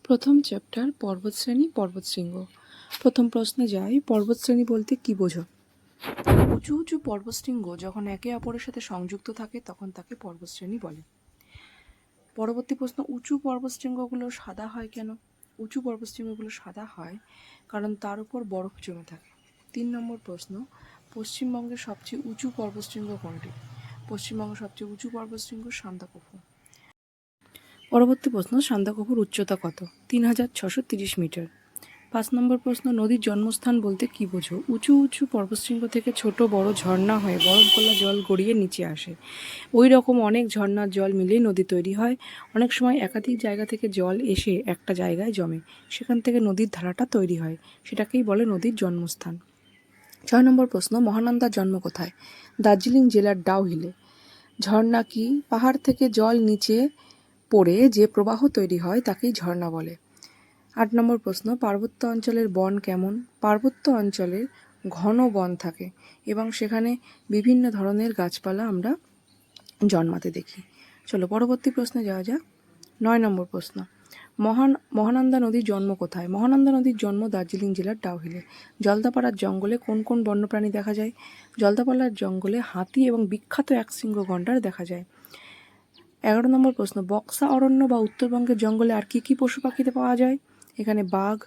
প্রথম চ্যাপ্টার পর্বতশ্রেণী পর্বতশৃঙ্গ। প্রথম প্রশ্নে যাই, পর্বতশ্রেণী বলতে কি বোঝো? উঁচু উঁচু পর্বতশৃঙ্গ যখন একে অপরের সাথে সংযুক্ত থাকে তখন তাকে পর্বতশ্রেণী বলে। পরবর্তী প্রশ্ন, উঁচু পর্বতশৃঙ্গগুলো সাদা হয় কেন? উঁচু পর্বতশৃঙ্গগুলো সাদা হয় কারণ তার উপর বরফ জমে থাকে। 3 নম্বর প্রশ্ন, পশ্চিমবঙ্গের সবচেয়ে উঁচু পর্বতশৃঙ্গ কোনটি? পশ্চিমবঙ্গের সবচেয়ে উঁচু পর্বতশৃঙ্গ সান্দাকফু। পরবর্তী প্রশ্ন, সান্দাকফুর উচ্চতা কত? 3630 মিটার। 5 নম্বর প্রশ্ন, নদীর জন্মস্থান বলতে কি বোঝো? উঁচু উঁচু পর্বতশৃঙ্গ থেকে ছোট বড় ঝর্ণা হয়ে বরফ গলা জল গড়িয়ে নিচে আসে। ওই রকম অনেক ঝর্ণার জল মিলেই নদী তৈরি হয়। অনেক সময় একাধিক জায়গা থেকে জল এসে একটা জায়গায় জমে, সেখান থেকে নদীর ধারাটা তৈরি হয়, সেটাকেই বলে নদীর জন্মস্থান। 6 নম্বর প্রশ্ন, মহানন্দার জন্ম কোথায়? দার্জিলিং জেলার ডাউহিলে। ঝর্ণা কি? পাহাড় থেকে জল নিচে পড়ে যে প্রবাহ তৈরি হয় তাকেই ঝর্ণা বলে। 8 নম্বর প্রশ্ন, পার্বত্য অঞ্চলের বন কেমন? পার্বত্য অঞ্চলে ঘন বন থাকে এবং সেখানে বিভিন্ন ধরনের গাছপালা আমরা জন্মাতে দেখি। চলো পরবর্তী প্রশ্নে যাওয়া যাক। 9 নম্বর প্রশ্ন, মহানন্দা নদীর জন্ম কোথায়? মহানন্দা নদীর জন্ম দার্জিলিং জেলার ডাউহিলে। জলদাপাড়ার জঙ্গলে কোন কোন বন্যপ্রাণী দেখা যায়? জলদাপাড়ার জঙ্গলে হাতি এবং বিখ্যাত একশৃঙ্গ গন্ডার দেখা যায়। 11 নম্বর প্রশ্ন, বক্সা অরণ্য বা উত্তরবঙ্গের জঙ্গলে আর কি কি পশু পাখিতে পাওয়া যায়? এখানে বাঘ,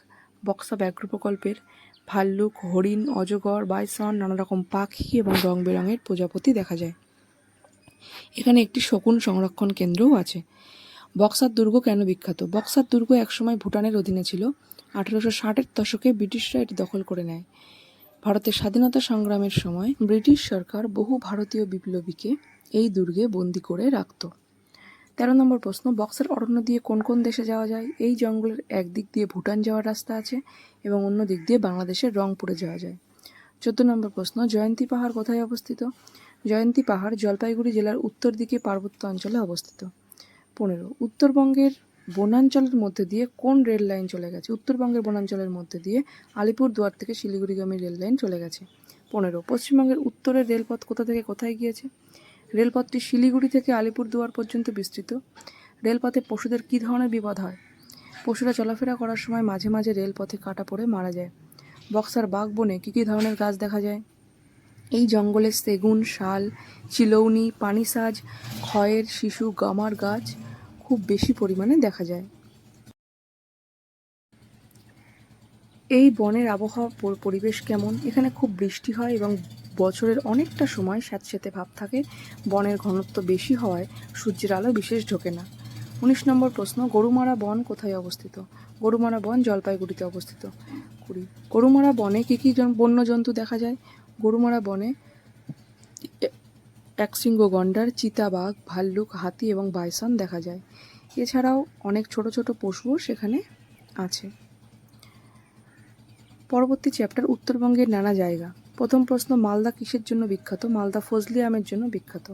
বক্সা ব্যাঘ্র প্রকল্পের, ভাল্লুক, হরিণ, অজগর, বাইসন, নানা রকম পাখি এবং রং বেরঙের প্রজাপতি দেখা যায়। এখানে একটি শকুন সংরক্ষণ কেন্দ্রও আছে। বক্সার দুর্গ কেন বিখ্যাত? বক্সার দুর্গ একসময় ভুটানের অধীনে ছিল। 1860-এর দশকে ব্রিটিশরা এটি দখল করে নেয়। ভারতের স্বাধীনতা সংগ্রামের সময় ব্রিটিশ সরকার বহু ভারতীয় বিপ্লবীকে এই দুর্গে বন্দি করে রাখত। 13 নম্বর প্রশ্ন, বক্সার অরণ্য দিয়ে কোন কোন দেশে যাওয়া যায়? এই জঙ্গলের একদিক দিয়ে ভুটান যাওয়ার রাস্তা আছে এবং অন্য দিক দিয়ে বাংলাদেশের রংপুরে যাওয়া যায়। 14 নম্বর প্রশ্ন, জয়ন্তী পাহাড় কোথায় অবস্থিত? জয়ন্তী পাহাড় জলপাইগুড়ি জেলার উত্তর দিকে পার্বত্য অঞ্চলে অবস্থিত। 15, উত্তরবঙ্গের বনাঞ্চলের মধ্যে দিয়ে কোন রেল লাইন চলে গেছে? উত্তরবঙ্গের বনাঞ্চলের মধ্যে দিয়ে আলিপুরদুয়ার থেকে শিলিগুড়িগামী রেল লাইন চলে গেছে। 15, পশ্চিমবঙ্গের উত্তরের রেলপথ কোথা থেকে কোথায় গিয়েছে? রেলপথটি শিলিগুড়ি থেকে আলিপুরদুয়ার পর্যন্ত বিস্তৃত। রেলপথে পশুদের কী ধরনের বিপদ হয়? পশুরা চলাফেরা করার সময় মাঝে মাঝে রেলপথে কাটা পড়ে মারা যায়। বক্সার বাঘবনে কী কী ধরনের গাছ দেখা যায়? এই জঙ্গলে সেগুন, শাল, চিলৌনি, পানিসাজ, খয়ের, শিশু, গামার গাছ খুব বেশি পরিমাণে দেখা যায়। এই বনের আবহাওয়া পরিবেশ কেমন? এখানে খুব বৃষ্টি হয় এবং বছরের অনেকটা সময় স্যাঁতসেঁতে ভাব থাকে। বনের ঘনত্ব বেশি হওয়ায় সূর্যের আলো বিশেষ ঢোকে না। 19 নম্বর প্রশ্ন, গরুমারা বন কোথায় অবস্থিত? গরুমারা বন জলপাইগুড়িতে অবস্থিত। 20, গরুমারা বনে কী কী বন্য জন্তু দেখা যায়? গরুমারা বনে একশৃঙ্গ গন্ডার, চিতাবাঘ, ভাল্লুক, হাতি এবং বাইসন দেখা যায়। এছাড়াও অনেক ছোট ছোট পশুও সেখানে আছে। পরবর্তী চ্যাপ্টার, উত্তরবঙ্গের নানা জায়গা। প্রথম প্রশ্ন, মালদা কিসের জন্য বিখ্যাত? মালদা ফজলি আমের জন্য বিখ্যাত।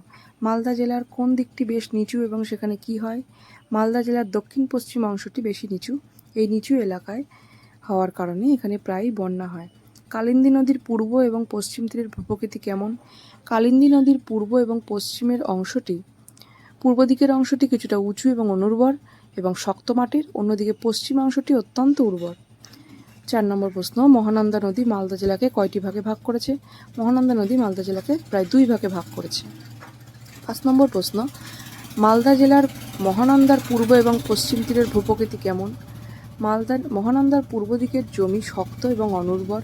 মালদা জেলার কোন দিকটি বেশ নিচু এবং সেখানে কি হয়? মালদা জেলার দক্ষিণ পশ্চিম অংশটি বেশি নিচু। এই নিচু এলাকায় হওয়ার কারণে এখানে প্রায়ই বন্যা হয়। কালিন্দী নদীর পূর্ব এবং পশ্চিম তীরের ভূপ্রকৃতি কেমন? কালিন্দী নদীর পূর্ব এবং পশ্চিমের অংশটি, পূর্ব দিকের অংশটি কিছুটা উঁচু এবং অনুর্বর এবং শক্ত মাটির, অন্যদিকে পশ্চিম অংশটি অত্যন্ত উর্বর। 4 নম্বর প্রশ্ন, মহানন্দা নদী মালদা জেলাকে কয়টি ভাগে ভাগ করেছে? মহানন্দা নদী মালদা জেলাকে প্রায় 2 ভাগে ভাগ করেছে। 5 নম্বর প্রশ্ন, মালদা জেলার মহানন্দার পূর্ব এবং পশ্চিম তীরের ভূপ্রকৃতি কেমন? মহানন্দার পূর্ব দিকের জমি শক্ত এবং অনুর্বর,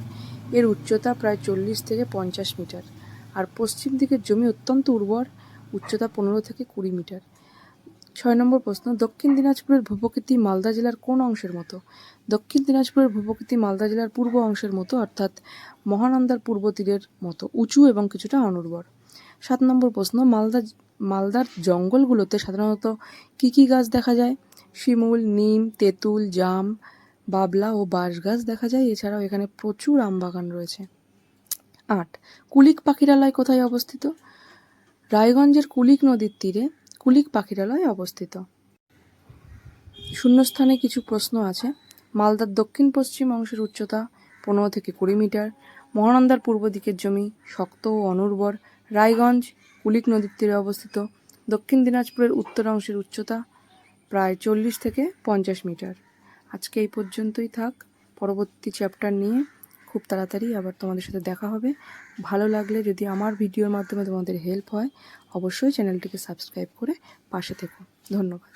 এর উচ্চতা প্রায় 40 থেকে 50 মিটার, আর পশ্চিম দিকের জমি অত্যন্ত উর্বর, উচ্চতা 15 থেকে 20 মিটার। 6 নম্বর প্রশ্ন, দক্ষিণ দিনাজপুরের ভূপ্রকৃতি মালদা জেলার কোন অংশের মতো? দক্ষিণ দিনাজপুরের ভূপ্রকৃতি মালদা জেলার পূর্ব অংশের মতো, অর্থাৎ মহানন্দার পূর্ব তীরের মতো উঁচু এবং কিছুটা অনুর্বর। 7 নম্বর প্রশ্ন, মালদার জঙ্গলগুলোতে সাধারণত কী কী গাছ দেখা যায়? শিমুল, নিম, তেঁতুল, জাম, বাবলা ও বাঁশ গাছ দেখা যায়। এছাড়াও এখানে প্রচুর আমবাগান রয়েছে। 8, কুলিক পাখিরালয় কোথায় অবস্থিত? রায়গঞ্জের কুলিক নদীর তীরে কুলিক পাখিরালয় অবস্থিত। শূন্যস্থানে কিছু প্রশ্ন আছে। মালদার দক্ষিণ পশ্চিম অংশের উচ্চতা 15 থেকে 20 মিটার। মহানন্দার পূর্ব দিকের জমি শক্ত ও অনুর্বর। রায়গঞ্জ কুলিক নদীর তীরে অবস্থিত। দক্ষিণ দিনাজপুরের উত্তর অংশের উচ্চতা প্রায় 40 থেকে 50 মিটার। আজকে এই পর্যন্তই থাক। পরবর্তী চ্যাপ্টার নিয়ে খুব তাড়াতাড়ি আবার তোমাদের সাথে দেখা হবে। ভালো লাগলে যদি আমার ভিডিওর মাধ্যমে তোমাদের হেল্প হয়, অবশ্যই চ্যানেলটিকে সাবস্ক্রাইব করে পাশে থেকো। ধন্যবাদ।